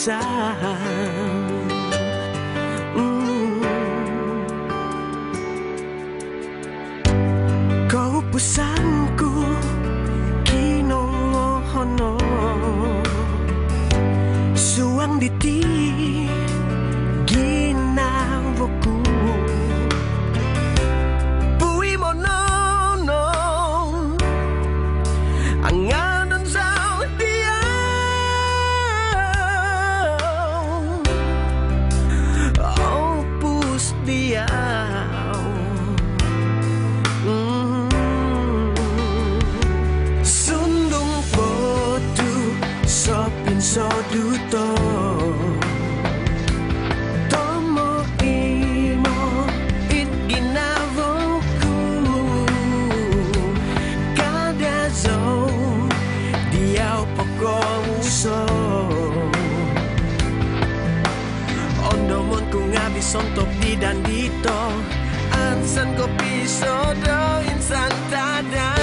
pisang. Kau pusangku kinongohono suang diti ginawoku bui monono anganan sao dia opus dia sundung potu sopin soduto tomo imo it ginavoku kada zo diau pokong uso ondomon ku ngabis ontok di dan dito ansan kopi sodo insan tada